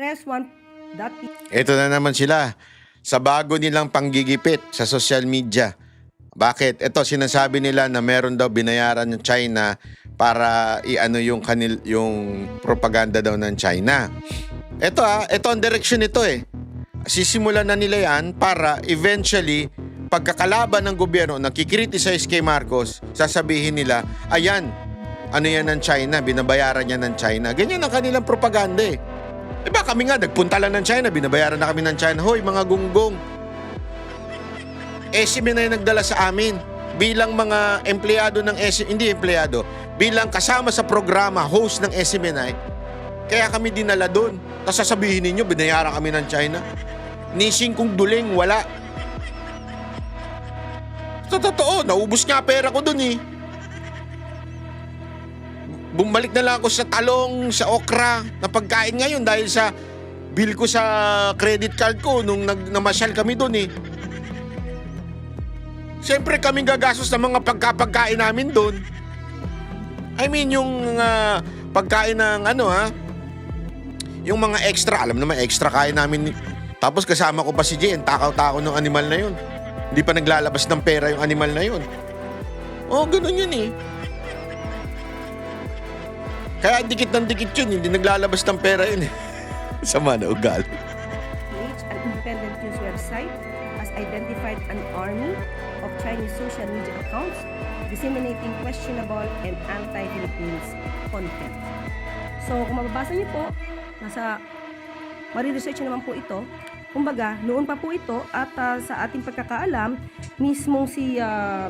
Press 1. Ito na naman sila sa bago nilang panggigipit sa social media. Bakit? Ito sinasabi nila na meron daw binayaran ng China para iano yung yung propaganda daw ng China. Ito ang direksyon nito eh. Sisimulan na nila yan para eventually pagkakalaban ng gobyerno nakikriticize kay Marcos, sasabihin nila, ayan, ano yan ng China, binabayaran niya ng China. Ganyan ang kanilang propaganda eh. Diba kami nga, nagpunta lang ng China, binabayaran na kami ng China. Hoy, mga gunggong. SMNI na yung nagdala sa amin. Bilang mga empleyado ng SMNI, hindi empleyado, bilang kasama sa programa, host ng SMNI, kaya kami dinala doon. Tapos sasabihin ninyo, binayaran kami ng China. Nising kong duling, wala. Sa totoo, naubos nga pera ko doon eh. Bumalik na lang ako sa talong, sa okra, na pagkain ngayon dahil sa bill ko sa credit card ko nung namasyal kami doon eh. Siyempre kaming gagastos ng mga pagkain namin doon. I mean yung pagkain ng yung mga extra, alam naman extra kain namin. Tapos kasama ko pa si Jen, takaw-takaw ng animal na yun. Hindi pa naglalabas ng pera yung animal na yun. Oh, ganun yun eh. Kaya dikit ng dikit yun, hindi naglalabas ng pera yun eh. Sama na ugali. An independent news website has identified an army of Chinese social media accounts disseminating questionable and anti-Philippines content. So, kung mababasa niyo po, mariresearch naman po ito. Kumbaga, noon pa po ito at sa ating pagkakaalam, mismong si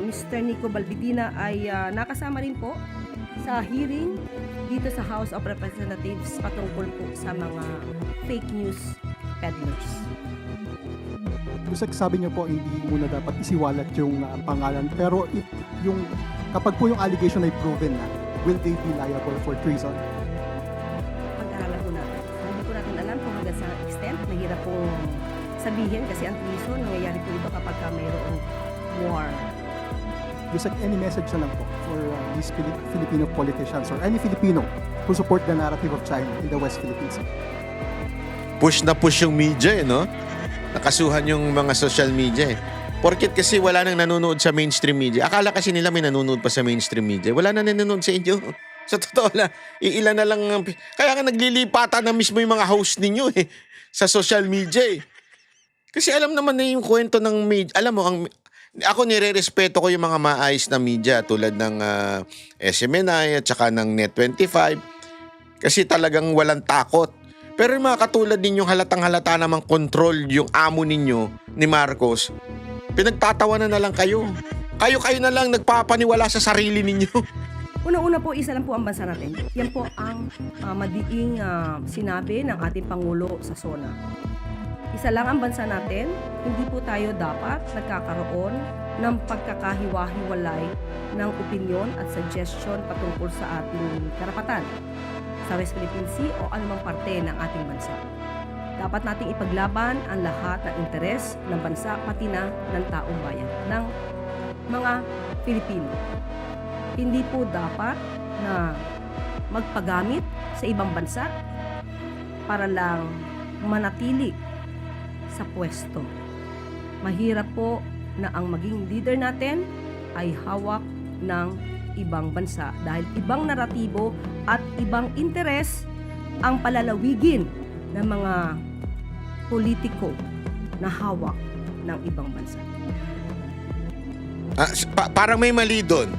Mr. Nico Balbidina ay nakasama rin po sa hearing dito sa House of Representatives patungkol po sa mga fake news peddlers. Gusto sabi niyo po hindi muna dapat isiwalat yung pangalan, pero kapag po yung allegation ay proven na, will they be liable for treason? Pag-aralan po natin. Hindi po natin alam kung hanggang sa extent, mahirap pong sabihin kasi ang treason, nangyayari po ito kapag mayroong war. Gusto any message na lang po for these Filipino politicians or any Filipino who support the narrative of China in the West Philippines? Push na push yung media eh, no? Nakasuhan yung mga social media eh. Porket kasi wala nang nanonood sa mainstream media. Akala kasi nila may nanonood pa sa mainstream media. Wala na nanonood sa inyo. Sa totoo lang, iilan na lang. Kaya nga naglilipatan na mismo yung mga host ninyo eh. Sa social media eh. Kasi alam naman na yung kwento ng media. Alam mo, ako nire-respeto ko yung mga maayos na media tulad ng SMNI at saka ng Net25 kasi talagang walang takot. Pero yung mga katulad ninyong halatang-halata namang control yung amo ninyo ni Marcos, pinagtatawanan na lang kayo. Kayo na lang nagpapaniwala sa sarili ninyo. Una-una po, isa lang po ang bansa natin. Yan po ang madiing sinabi ng ating Pangulo sa SONA. Isa lang ang bansa natin, hindi po tayo dapat nagkakaroon ng pagkakahiwa-hiwalay ng opinyon at suggestion patungkol sa ating karapatan sa West Philippine Sea o anumang parte ng ating bansa. Dapat nating ipaglaban ang lahat ng interes ng bansa pati na ng taong bayan, ng mga Pilipino. Hindi po dapat na magpagamit sa ibang bansa para lang manatili sa pwesto. Mahirap po na ang maging leader natin ay hawak ng ibang bansa dahil ibang naratibo at ibang interes ang palalawigin ng mga politiko na hawak ng ibang bansa. Parang may mali doon.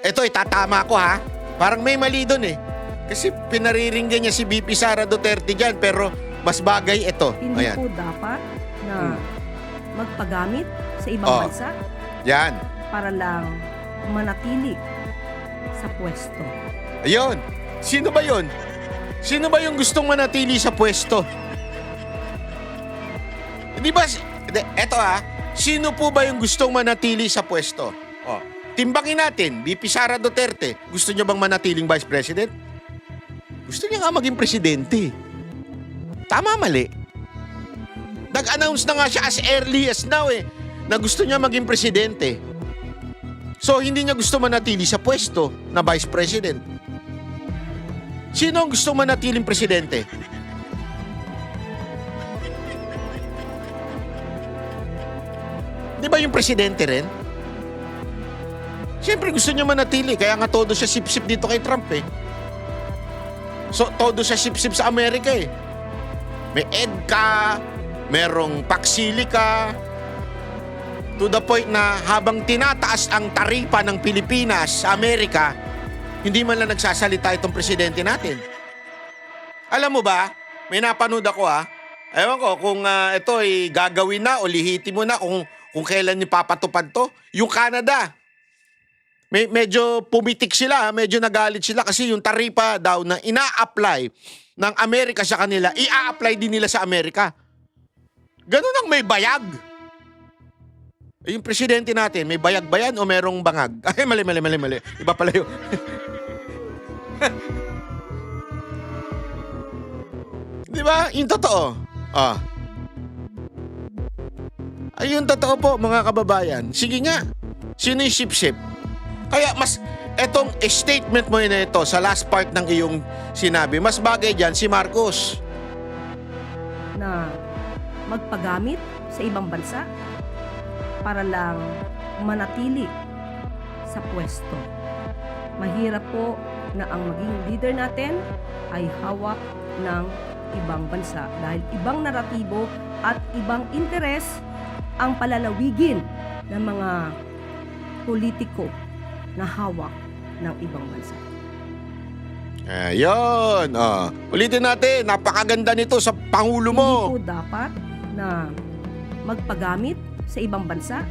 Ito, itatama ko ha. Parang may mali doon eh. Kasi pinariringgan niya si VP Sara Duterte dyan pero mas bagay ito. Hindi Ayan. po dapat na magpagamit sa ibang bansa Yan. para lang manatili sa pwesto. Ayun. Sino ba yun? Sino ba yung gustong manatili sa pwesto? Di ba? Eto ha. Sino po ba yung gustong manatili sa pwesto? Timbangin natin. VP Sara Duterte. Gusto niya bang manatiling Vice President? Gusto niya nga maging presidente. Tama, mali. Nag-announce na nga siya as early as now eh, na gusto niya maging presidente. So, hindi niya gusto manatili sa pwesto na Vice President. Sino ang gusto manatiling presidente? Di ba yung presidente rin? Siyempre gusto niya manatili, kaya nga todo siya sip-sip dito kay Trump eh. So, todo siya sip-sip sa Amerika eh. May EDCA, merong Paxilica, to the point na habang tinataas ang taripa ng Pilipinas sa Amerika, hindi man lang nagsasalita itong presidente natin. Alam mo ba, may napanood ako ewan ko kung ito ay gagawin na o lihitin mo na kung kailan niyo papatupad to. Yung Canada, medyo pumitik sila, medyo nagalit sila kasi yung taripa daw na ina-apply ng Amerika sa kanila, i-apply din nila sa Amerika. Ganun ang may bayag. Yung presidente natin, may bayag ba yan o merong bangag? Ay, mali. Iba pala yun. Di ba? Yung totoo. Ay, yung totoo po, mga kababayan. Sige nga. Sino yung sip-sip? Kaya etong statement mo na ito sa last part ng iyong sinabi, mas bagay dyan si Marcos. Na magpagamit sa ibang bansa para lang manatili sa pwesto. Mahirap po na ang maging leader natin ay hawak ng ibang bansa dahil ibang naratibo at ibang interes ang palalawigin ng mga politiko na hawak ng ibang bansa. Ayun. Ulitin natin, napakaganda nito sa Pangulo mo. Hindi po dapat na magpagamit sa ibang bansa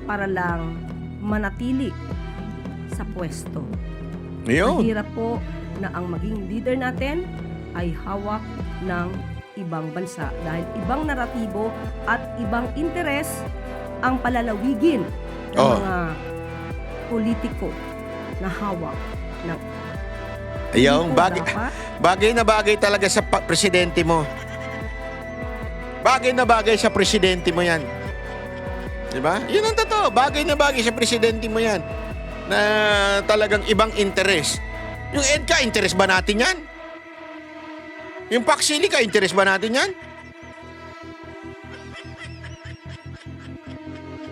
para lang manatili sa pwesto. Ayun. Mahirap po na ang maging leader natin ay hawak ng ibang bansa dahil ibang naratibo at ibang interes ang palalawigin ng mga politiko na hawak ng Ayun, dapat bagay na bagay talaga sa presidente mo. Bagay na bagay sa presidente mo yan. Diba? Yun ang totoo. Bagay na bagay sa presidente mo yan. Na talagang ibang interes. Yung EDCA, interes ba natin yan? Yung Paxilica, interes ba natin yan?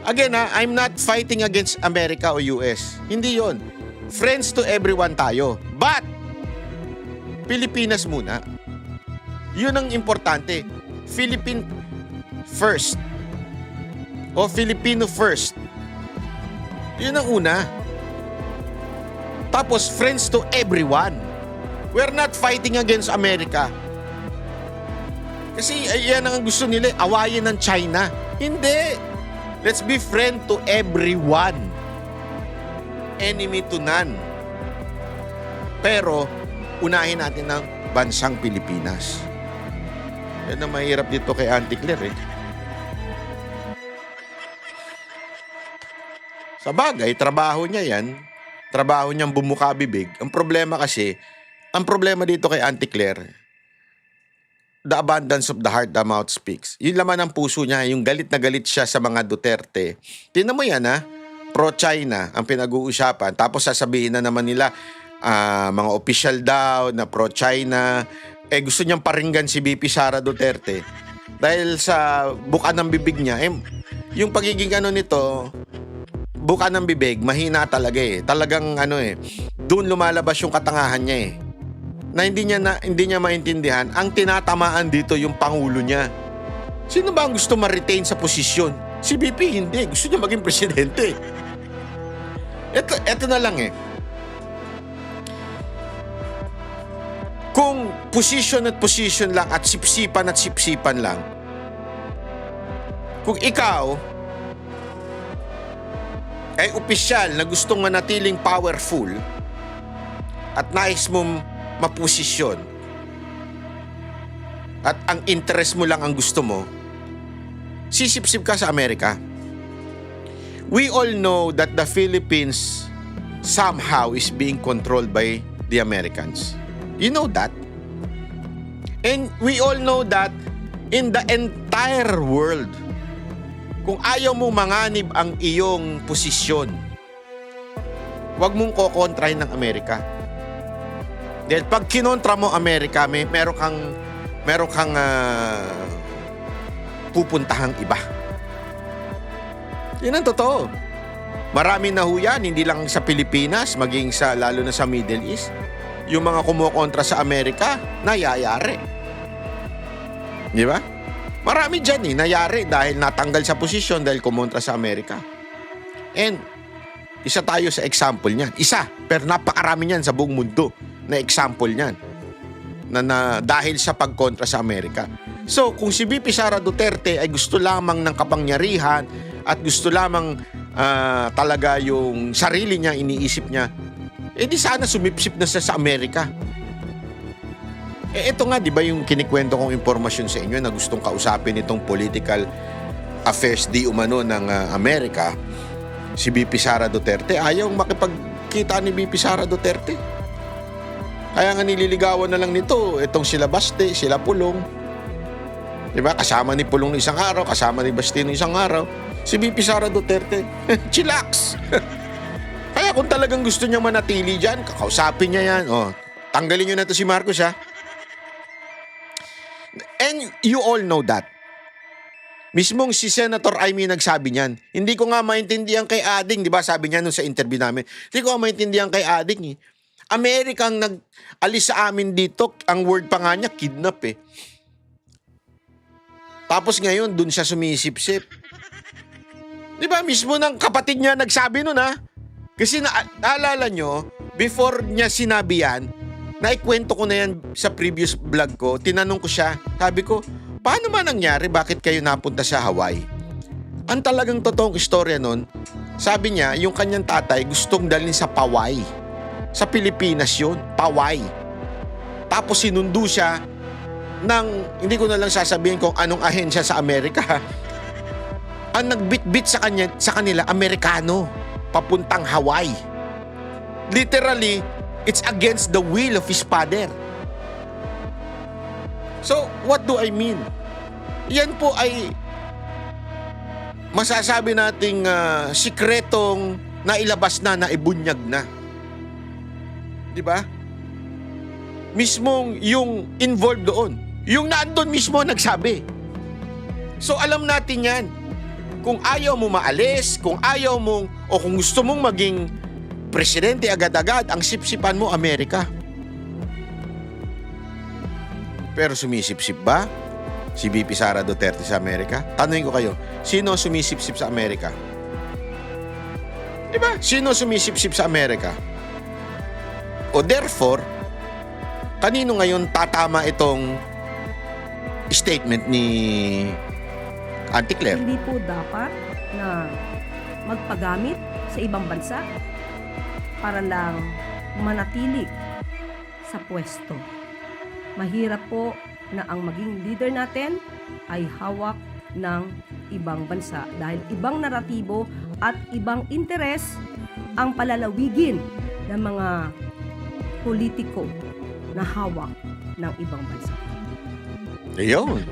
Again I'm not fighting against America o US. Hindi yon. Friends to everyone tayo. But, Pilipinas muna. Yun ang importante. Philippine first. O Filipino first. Yun ang una. Tapos, friends to everyone. We're not fighting against America. Kasi yan ang gusto nila, awayin ng China. Hindi. Let's be friend to everyone. Enemy to none. Pero, unahin natin ang bansang Pilipinas. Yan ang mahirap dito kay Auntie Claire Sa bagay, trabaho niya yan. Trabaho niyang bumuka bibig. Ang problema dito kay Auntie Claire, the abundance of the heart, the mouth speaks. Yung laman ng puso niya, yung galit na galit siya sa mga Duterte. Tingnan mo yan pro-China ang pinag-uusapan. Tapos sasabihin na naman nila, mga official daw na pro-China. Gusto niyang paringgan si VP Sara Duterte. Dahil sa buka ng bibig niya, yung pagiging nito, buka ng bibig, mahina talaga Talagang doon lumalabas yung katangahan niya Na hindi niya maintindihan, ang tinatamaan dito yung Pangulo niya. Sino ba ang gusto ma-retain sa posisyon? Si VP hindi. Gusto niya maging presidente. Ito na lang Kung position lang at sipsipan lang, kung ikaw ay opisyal na gustong manatiling powerful at nais mong maposisyon at ang interest mo lang ang gusto mo, sisip-sip ka sa Amerika. We all know that the Philippines somehow is being controlled by the Americans. You know that? And we all know that in the entire world, kung ayaw mo manganib ang iyong posisyon, huwag mong kokontrahin ng Amerika. Dahil pag kinontra mo Amerika, meron kang pupuntahang iba. Yan ang totoo. Marami na ho yan, hindi lang sa Pilipinas, maging sa, lalo na sa Middle East. Yung mga kumukontra sa Amerika, nayayari. Di ba? Marami dyan nayari dahil natanggal sa posisyon dahil kumontra sa Amerika. And, isa tayo sa example niyan. Isa, pero napakarami niyan sa buong mundo na example niyan. Na dahil sa pagkontra sa Amerika. So, kung si VP Sara Duterte ay gusto lamang ng kapangyarihan at gusto lamang talaga yung sarili niya, iniisip niya, di sana sumipsip na siya sa Amerika. Ito nga, di ba yung kinikwento kong impormasyon sa inyo na gustong kausapin itong political affairs di umano ng Amerika, si VP Sara Duterte, ayaw makipagkita ni VP Sara Duterte. Kaya nga nililigawan na lang nito, itong sila Baste, sila Pulong. Di ba? Kasama ni Pulong ng isang araw, kasama ni Baste ng isang araw. Si VP Sara Duterte, chillax. Kaya kung talagang gusto niya manatili dyan, kakausapin niya yan. Tanggalin niyo na to si Marcos, ha? And you all know that. Mismong si Senator Amy nagsabi niyan. Hindi ko nga maintindihan kay Ading, di ba? Sabi niya nung sa interview namin. Hindi ko nga maintindihan kay Ading, Amerika ang nag-alis sa amin dito. Ang word pa nga niya, kidnap, Tapos ngayon, dun siya sumisip-sip. Di ba? Mismo ng kapatid niya nagsabi nun, Kasi naalala nyo, before niya sinabi yan, naikwento ko na yan sa previous vlog ko, tinanong ko siya, sabi ko, paano man nangyari, bakit kayo napunta sa Hawaii? Ang talagang totoong istorya nun, sabi niya, yung kanyang tatay gustong dalhin sa Paway. Sa Pilipinas yun, Paway. Tapos sinundo siya ng, hindi ko na lang sasabihin kung anong ahensya sa Amerika. Ang nagbitbit sa kanila, Amerikano, papuntang Hawaii. Literally, it's against the will of his father. So, what do I mean? Yan po ay masasabi nating sikretong nailabas na, naibunyag na. Di ba? Mismong yung involved doon. Yung naandun mismo nagsabi. So, alam natin yan. Kung ayaw mo maalis, kung ayaw mong, o kung gusto mong maging presidente agad-agad, ang sipsipan mo, Amerika. Pero sumisip-sip ba si VP Sara Duterte sa Amerika? Tanungin ko kayo, sino sumisip-sip sa Amerika? Diba? Sino sumisip-sip sa Amerika? O therefore, kanino ngayon tatama itong statement ni Auntie Claire? Hindi po dapat na magpagamit sa ibang bansa para lang manatili sa pwesto. Mahirap po na ang maging leader natin ay hawak ng ibang bansa dahil ibang naratibo at ibang interes ang palalawigin ng mga politiko na hawak ng ibang bansa. Ayun.